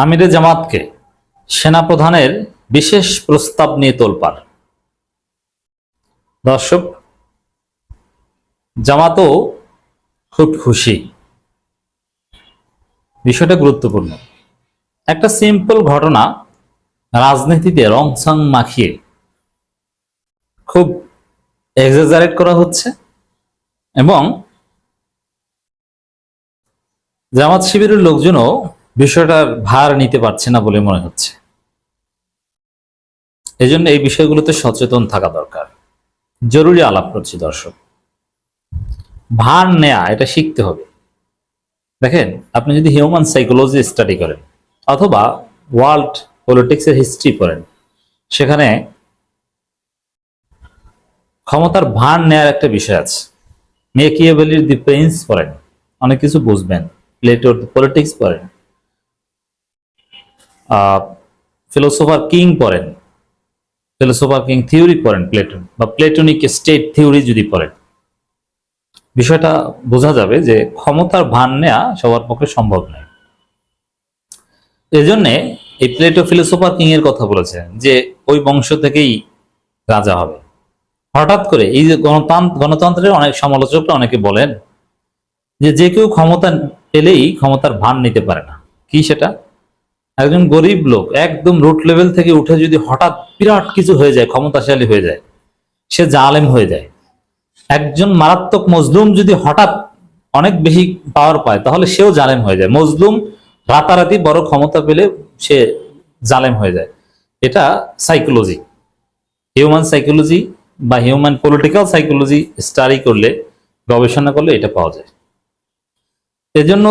আমিরে জামাতকে সেনাপ্রধানের বিশেষ প্রস্তাব নিয়ে তোলপাড়। দর্শক, জামাতও খুব খুশি, বিষয়টা গুরুত্বপূর্ণ। একটা সিম্পল ঘটনা রাজনীতিতে রংসং মাখিয়ে খুব এক্সাজারেট করা হচ্ছে এবং জামাত শিবিরের লোকজনও বিষয়টার ভার নিতে পারছে না বলে মনে হচ্ছে। এজন্য এই বিষয়গুলোতে সচেতন থাকা দরকার। জরুরি আলাপ করছি দর্শক। ভার নেয়া এটা শিখতে হবে। দেখেন, আপনি যদি হিউম্যান সাইকোলজি স্টাডি করেন অথবা ওয়ার্ল্ড পলিটিক্সের হিস্ট্রি পড়েন, সেখানে ক্ষমতার ভার নেয়ার একটা বিষয় আছে। মেকিয়াভেলির দি প্রিন্স পড়েন, অনেক কিছু বুঝবেন। প্লেটোর পলিটিক্স পড়েন, ফিলোসোফার কিং পড়েন, ফিলোসোফার কিং থিওরি পড়েন প্লেটন, বা প্লেটনিক স্টেট থিওরি যদি পড়েন, বিষয়টা বোঝা যাবে যে ক্ষমতার ভার নেওয়া সবার পক্ষে সম্ভব নয়। এজন্যে এই প্লেটো ফিলোসোফার কিং এর কথা বলেছেন যে ওই বংশ থেকেই রাজা হবে। হঠাৎ করে এই যে গণতন্ত্রের অনেক সমালোচকরা অনেকে বলেন যে যে কেউ ক্ষমতা পেলেই ক্ষমতার ভার নিতে পারে না। কি সেটা? একজন গরিব লোক একদম রুট লেভেল থেকে উঠে যদি হঠাৎ বিরাট কিছু হয়ে যায়, ক্ষমতাশালী হয়ে যায়, সে জালেম হয়ে যায়। একজন মারাত্মক মজলুম যদি হঠাৎ অনেক বেশি পাওয়ার পায়, তাহলে সেও জালেম হয়ে যায়। মজলুম রাতারাতি বড় ক্ষমতা পেলে সে জালেম হয়ে যায়। এটা সাইকোলজি, হিউম্যান সাইকোলজি বা হিউম্যান পলিটিক্যাল সাইকোলজি স্টাডি করলে, গবেষণা করলে এটা পাওয়া যায়। এজন্য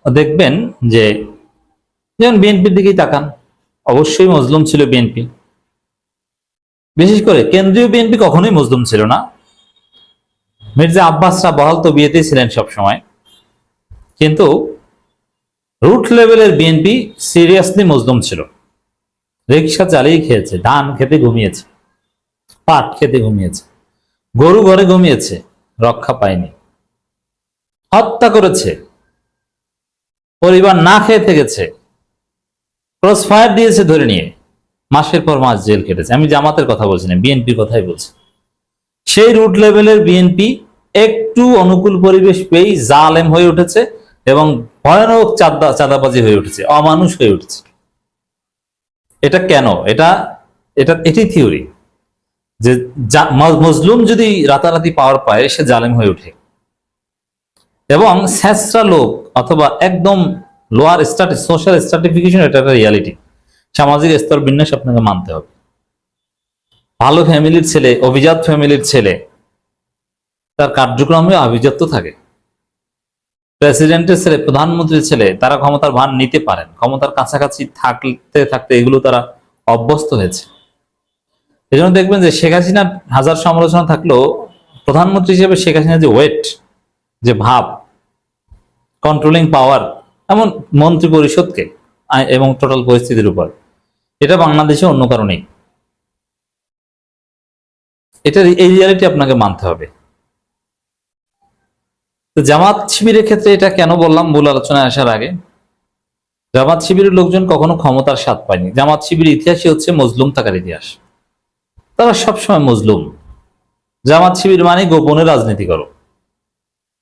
দেখবেন যে যেমন বিএনপির দিকেই তাকান, অবশ্যই মজলুম ছিল বিএনপি। বিশেষ করে কেন্দ্রীয় বিএনপি কখনোই মজলুম ছিল না। মির্জা আব্বাসরা বহাল তবিয়তেই ছিলেন সবসময়, কিন্তু রুট লেভেলের বিএনপি সিরিয়াসলি মজলুম ছিল। রিক্সা চালিয়ে খেয়েছে, ধান খেতে ঘুমিয়েছে, পাট খেতে ঘুমিয়েছে, গরু ঘরে ঘুমিয়েছে, রক্ষা পায়নি, হত্যা করেছে, পরিবার না খেয়ে থেকেছে, ক্রস ফায়ার দিয়েছে ধরে নিয়ে, মাসের পর মাস জেল কেটেছে। আমি জামাতের কথা বলছি না, বিএনপির কথাই বলছি। সেই রুট লেভেলের বিএনপি একটু অনুকূল পরিবেশ পেয়েই জালেম হয়ে উঠেছে এবং ভয়ানক চাঁদাবাজি হয়ে উঠেছে, অমানুষ হয়ে উঠেছে। এটা কেন? এটি থিওরি যে মজলুম যদি রাতারাতি পাওয়ার পায়, সে জালেম হয়ে ওঠে। এবং স্যাঁচরা লোক অথবা একদম লোয়ার সোশ্যাল স্ট্রাটিফিকেশন, এটা একটা রিয়ালিটি। সামাজিক স্তর বিন্যাস আপনাকে মানতে হবে। ভালো ফ্যামিলির ছেলে, অভিজাত ফ্যামিলির ছেলে, তার কার্যক্রমে আভিজাত্য থাকে। প্রেসিডেন্টের ছেলে, প্রধানমন্ত্রীর ছেলে, তারা ক্ষমতার ভার নিতে পারেন। ক্ষমতার কাছাকাছি থাকতে থাকতে এগুলো তারা অভ্যস্ত হয়েছে। এই জন্য দেখবেন যে শেখ হাসিনার হাজার সমালোচনা থাকলেও প্রধানমন্ত্রী হিসেবে শেখ হাসিনার যে ওয়েট, যে ভাব, কন্ট্রোলিং পাওয়ার, এমন মন্ত্রী পরিষদকে এবং টোটাল পরিস্থিতির উপর, এটা বাংলাদেশে অন্য কারণেই। এই রিয়ালিটি আপনাকে মানতে হবে। তো জামাত শিবিরের ক্ষেত্রে এটা কেন বললাম মূল আলোচনায় আসার আগে, জামাত শিবিরের লোকজন কখনো ক্ষমতার স্বাদ পায়নি। জামাত শিবিরের ইতিহাসই হচ্ছে মজলুম থাকার ইতিহাস। তারা সবসময় মজলুম। জামাত শিবির মানে গোপনে রাজনীতি করো।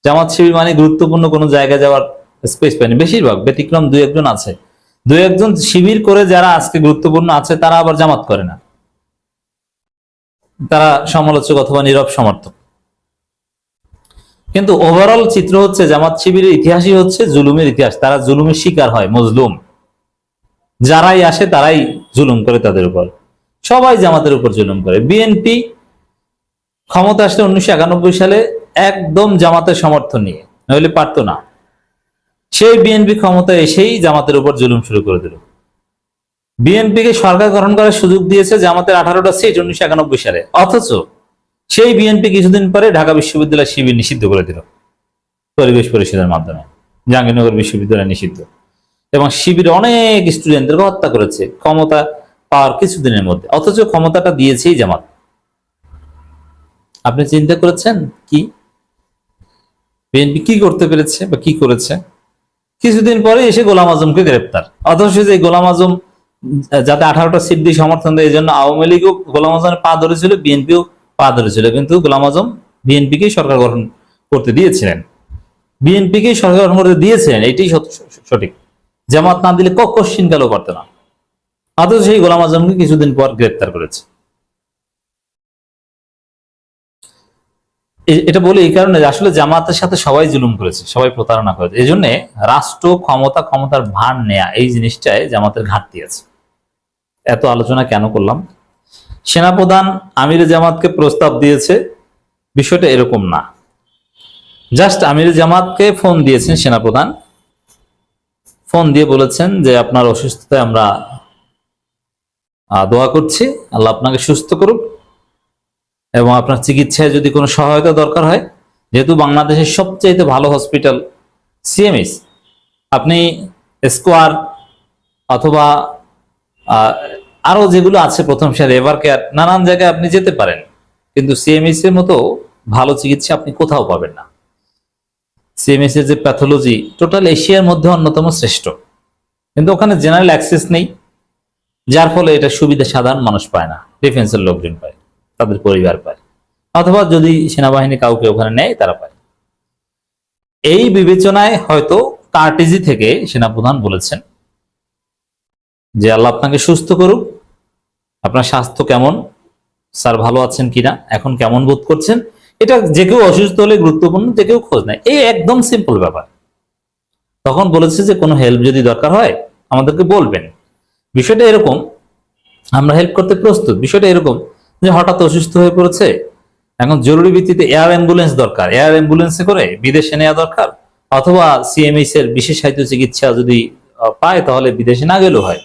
জামাত শিবির মানে গুরুত্বপূর্ণ কোনো জায়গায় যাওয়ার স্পেস পায়নি। বেশিরভাগ, ব্যতিক্রম দুই একজন আছে, দুই একজন শিবির করে যারা আজকে গুরুত্বপূর্ণ আছে, তারা আবার জামাত করে না। তারা সমালোচক অথবা নীরব সমর্থক। কিন্তু ওভারঅল চিত্র হচ্ছে জামাত শিবিরের ইতিহাসই হচ্ছে জুলুমের ইতিহাস। তারা জুলুমের শিকার হয়, মজলুম। যারাই আসে তারাই জুলুম করে তাদের উপর। সবাই জামাতের উপর জুলুম করে। বিএনপি ক্ষমতা আসলে 1991 সালে একদম জামাতের সমর্থন নিয়ে, নইলে পারতো না। সেই বিএনপি ক্ষমতা এসেই জামাতের উপর জুলুম শুরু করে দিল। বিএনপিকে সরকার গঠন করার সুযোগ দিয়েছে জামাতের 18টা সিট 1991 সালে। অথচ সেই বিএনপি কিছুদিন পরে ঢাকা বিশ্ববিদ্যালয় শিবির নিষিদ্ধ করে দিল পরিবেশ পরিষদের মাধ্যমে। জাহাঙ্গীরনগর বিশ্ববিদ্যালয় নিষিদ্ধ, এবং শিবির অনেক স্টুডেন্টদেরকে হত্যা করেছে ক্ষমতা পাওয়ার কিছুদিনের মধ্যে। অথচ ক্ষমতাটা দিয়েছেই জামাত। আপনি চিন্তা করেছেন কি বিএনপি কি করতে পেরেছে বা কি করেছে? কিছুদিন পরে এসে গোলাম আজমকে গ্রেপ্তার, অথচ যে গোলাম আজম যাতে 18টা সিট দিয়ে সমর্থন দেয় এই জন্য আওয়ামী লীগও গোলাম আজমের পা ধরেছিল, বিএনপিও পা ধরেছিল, কিন্তু গোলাম আজম বিএনপিকেই সরকার গঠন করতে দিয়েছিলেন, বিএনপিকেই সরকার গঠন করতে দিয়েছিলেন, এটাই সঠিক। জামাত না দিলে কোশ্চিন কালও করতে না, অথচ সেই গোলাম আজমকে কিছুদিন পর গ্রেপ্তার করেছে। এটা বলি এই কারণে আসলে জামাতের সাথে সবাই জুলুম করেছে, সবাই প্রতারণা করেছে, এই জন্য রাষ্ট্র ক্ষমতার ভার নেয়া এই জিনিসটায় জামাতের ঘাটতি আছে। এত আলোচনা কেন করলাম? সেনাপ্রধান আমিরে জামাতকে প্রস্তাব দিয়েছে, বিষয়টা এরকম না। জাস্ট আমিরে জামাতকে ফোন দিয়েছেন সেনাপ্রধান, ফোন দিয়ে বলেছেন যে আপনার অসুস্থতায় আমরা দোয়া করছি, আল্লাহ আপনাকে সুস্থ করুক, এবং আপনার চিকিৎসায় যদি কোনো সহায়তা দরকার হয়, যেহেতু বাংলাদেশের সবচেয়ে ভালো হসপিটাল সিএমএইচ, আপনি স্কোয়ার অথবা আরো যেগুলো আছে প্রথম সারি, এভার কেয়ার, নানান জায়গায় আপনি যেতে পারেন, কিন্তু সিএমএইচ এর মতো ভালো চিকিৎসা আপনি কোথাও পাবেন না। সিএমএইচ এর যে প্যাথোলজি টোটাল এশিয়ার মধ্যে অন্যতম শ্রেষ্ঠ, কিন্তু ওখানে জেনারেল অ্যাক্সেস নেই, যার ফলে এটা সুবিধা সাধারণ মানুষ পায় না, ডিফেন্সের লোকজন পায়, তাদের পরিবার পায়, অথবা যদি সেনাবাহিনী কাউকে ওখানে নেয় তারা পায়। এই বিবেচনায় হয়তো কার্টিজি থেকে সেনাপ্রধান বলেছেন যে আল্লাহ আপনাকে সুস্থ করুক, আপনার স্বাস্থ্য কেমন, স্যার ভালো আছেন কিনা, এখন কেমন বোধ করছেন, এটা যে কেউ অসুস্থ হলে গুরুত্বপূর্ণ, যে কেউ খোঁজ নেয়, এই একদম সিম্পল ব্যাপার। তখন বলেছে যে কোনো হেল্প যদি দরকার হয় আমাদেরকে বলবেন। বিষয়টা এরকম, আমরা হেল্প করতে প্রস্তুত। বিষয়টা এরকম যে হঠাৎ অসুস্থ হয়ে পড়েছে, এখন জরুরি ভিত্তিতে এয়ার অ্যাম্বুলেন্স দরকার, এয়ার অ্যাম্বুলেন্সে করে বিদেশে নেওয়া দরকার, অথবা সিএমএইচ এর বিশেষ সাহিত্য চিকিৎসা যদি পায় তাহলে বিদেশে না গেলেও হয়।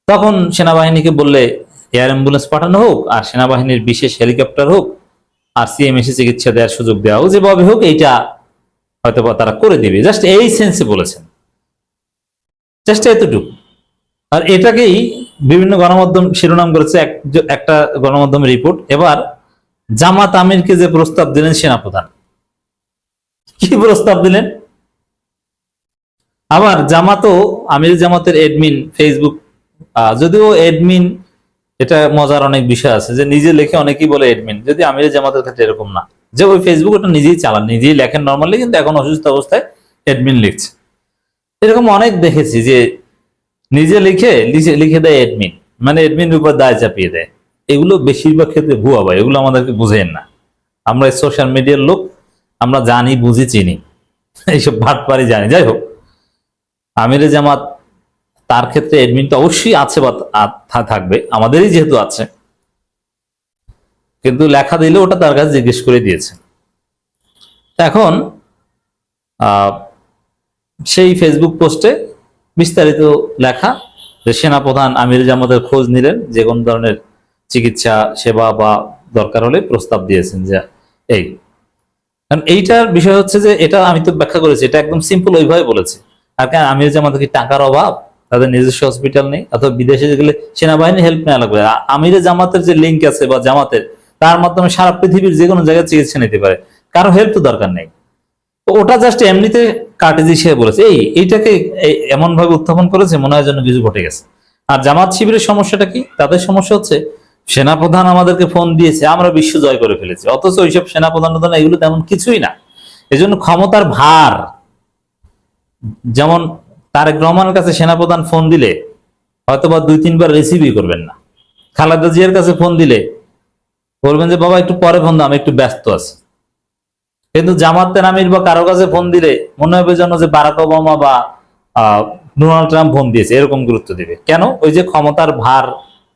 তখন সেনাবাহিনীকে বললে এয়ার অ্যাম্বুলেন্স পাঠানো হোক, আর সেনাবাহিনীর বিশেষ হেলিকপ্টার হোক, আর সিএমএইচ চিকিৎসা দেওয়ার সুযোগ দেওয়া হোক, যেভাবে হোক এইটা হয়তো তারা করে দিবে। জাস্ট এই সেন্সে বলেছেন, জাস্ট এতটুকু। আর এটাকেই বিভিন্ন গণমাধ্যম শিরোনাম করেছে, একটা গণমাধ্যম রিপোর্ট। এবার জামাত আমিরকে যে প্রস্তাব দিলেন সেনাপ্রধান, কি প্রস্তাব দিলেন? আবার জামাতও আমির জামাতের এডমিন ফেসবুক, যদিও এডমিন এটা মজার অনেক বিষয় আছে, যে নিজে লেখে অনেকেই বলে এডমিন, যদি আমির জামাতের ক্ষেত্রে এরকম না, যে ওই ফেসবুক ওটা নিজেই চালান, নিজেই লেখেন নর্মালি, কিন্তু এখন অসুস্থ অবস্থায় এডমিন লিখছে। এরকম অনেক দেখেছি যে নিজে লিখে দেয় এডমিন, মানে এডমিনের উপর দায় চাপিয়ে দেয়। এগুলো বেশিরভাগ ক্ষেত্রে ভুয়া ভাই, এগুলো আমাদেরকে বুঝেন না। আমরা সোশ্যাল মিডিয়ার লোক, আমরা জানি, বুঝি, চিনি, এইসব ভাটপারি জানি। যাই হোক, আমিরে জামাত তার ক্ষেত্রে এডমিন তো অবশ্যই আছে বা থাকবে, আমাদেরই যেহেতু আছে, কিন্তু লেখা দিলে ওটা তার কাছে জিজ্ঞেস করে দিয়েছে। এখন সেই ফেসবুক পোস্টে বিস্তারিত লেখা যে সেনাপ্রধান আমির জামাতের খোঁজ নিলেন, যে কোনো ধরনের চিকিৎসা সেবা বা দরকার হলে প্রস্তাব দিয়েছেন। যে এই কারণ এইটার বিষয় হচ্ছে যে এটা আমি তো ব্যাখ্যা করেছি, এটা একদম সিম্পল ওইভাবে বলেছে। আর কেন আমির জামাতের কি টাকার অভাব, তাদের নিজস্ব হসপিটাল নেই, অথবা বিদেশে গেলে সেনাবাহিনী হেল্প নেওয়া লাগবে? আমিরে জামাতের যে লিঙ্ক আছে বা জামাতের, তার মাধ্যমে সারা পৃথিবীর যে কোনো জায়গায় চিকিৎসা নিতে পারে, কারো হেল্প তো দরকার নেই। ওটা জাস্ট এমনিতে কার্টেজি সে বলেছে, এইটাকে এমন ভাবে উত্থাপন করেছে মনে হয় যেন কিছু ঘটে গেছে। আর জামাত শিবিরের সমস্যাটা কি? তাদের সমস্যা হচ্ছে সেনাপ্রধান আমাদেরকে ফোন দিয়েছে, আমরা বিশ্ব জয় করে ফেলেছি, অথচ ওইসব সেনাপ্রধান এগুলো তেমন কিছুই না। এজন্য ক্ষমতার ভার, যেমন তারেক রহমানের কাছে সেনাপ্রধান ফোন দিলে হয়তোবা 2-3 বার রিসিভই করবেন না, খালেদা জিয়ার কাছে ফোন দিলে বলবেন যে বাবা একটু পরে ফোন দাও, আমি একটু ব্যস্ত আছি। কিন্তু জামাতের আমির বা কারো কাছে ফোন দিলে মনে হবে যেন যে বারাক ওবামা বা ডোনাল্ড ট্রাম্প ফোন দিয়েছে, এরকম গুরুত্ব দিবে। কেন? ওই যে ক্ষমতার ভার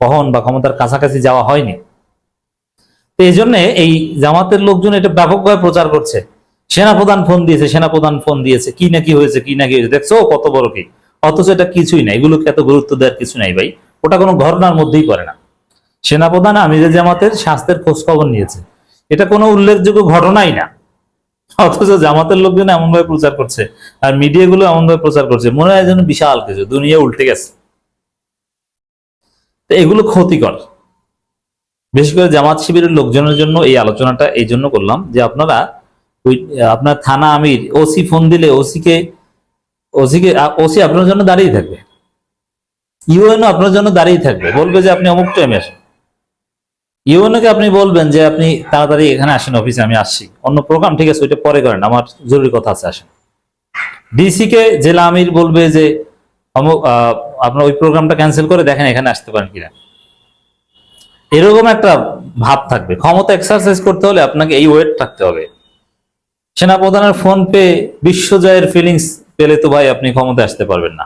বহন বা ক্ষমতার কাছাকাছি যাওয়া হয়নি। তো এই জন্য এই জামাতের লোকজন এটা ব্যাপকভাবে প্রচার করছে, সেনাপ্রধান ফোন দিয়েছে, সেনাপ্রধান ফোন দিয়েছে, কি না কি হয়েছে, কি না কি হয়েছে, দেখছো কত বড় কি। অথচ এটা কিছুই না, এগুলোকে এত গুরুত্ব দেওয়ার কিছু নাই ভাই, ওটা কোনো ঘটনার মধ্যেই পড়ে না। সেনাপ্রধান আমির জামাতের স্বাস্থ্যের খোঁজ খবর নিয়েছে, এটা কোনো উল্লেখযোগ্য ঘটনাই না, অথচ জামাতের লোকজন এমন ভাবে প্রচার করছে, আর মিডিয়াগুলো এমন ভাবে প্রচার করছে মনে হয় যেন বিশাল কিছু, দুনিয়া উল্টে গেছে। তো এগুলো ক্ষতিকর, বিশেষ করে জামাত শিবিরের লোকজনের জন্য এই আলোচনাটা এই জন্য করলাম যে আপনারা ওই আপনার থানা আমির ওসি ফোন দিলে ওসিকে ওসি আপনার জন্য দাঁড়িয়ে থাকবে, ইউএনও আপনার জন্য দাঁড়িয়ে থাকবে, বলবে যে আপনি অমুক টাইমে আসেন। ইউএনও কে আপনি বলবেন যে আপনি তাড়াতাড়ি এখানে আসেন অফিসে, আমি আসছি, অন্য প্রোগ্রাম ঠিক আছে ওইটা পরে করেন, আমার জরুরি কথা আছে, আসেন। ডিসি কে জেলা আমির বলবে যে আপনার ওই প্রোগ্রামটা ক্যান্সেল করে দেখেন এখানে আসতে পারেন কিনা। এরকম একটা ভাব থাকবে। ক্ষমতা এক্সারসাইজ করতে হলে আপনাকে এই ওয়েট থাকতে হবে। সেনাপ্রধানের ফোন পে বিশ্বজয়ের ফিলিংস পেলে তো ভাই আপনি ক্ষমতায় আসতে পারবেন না।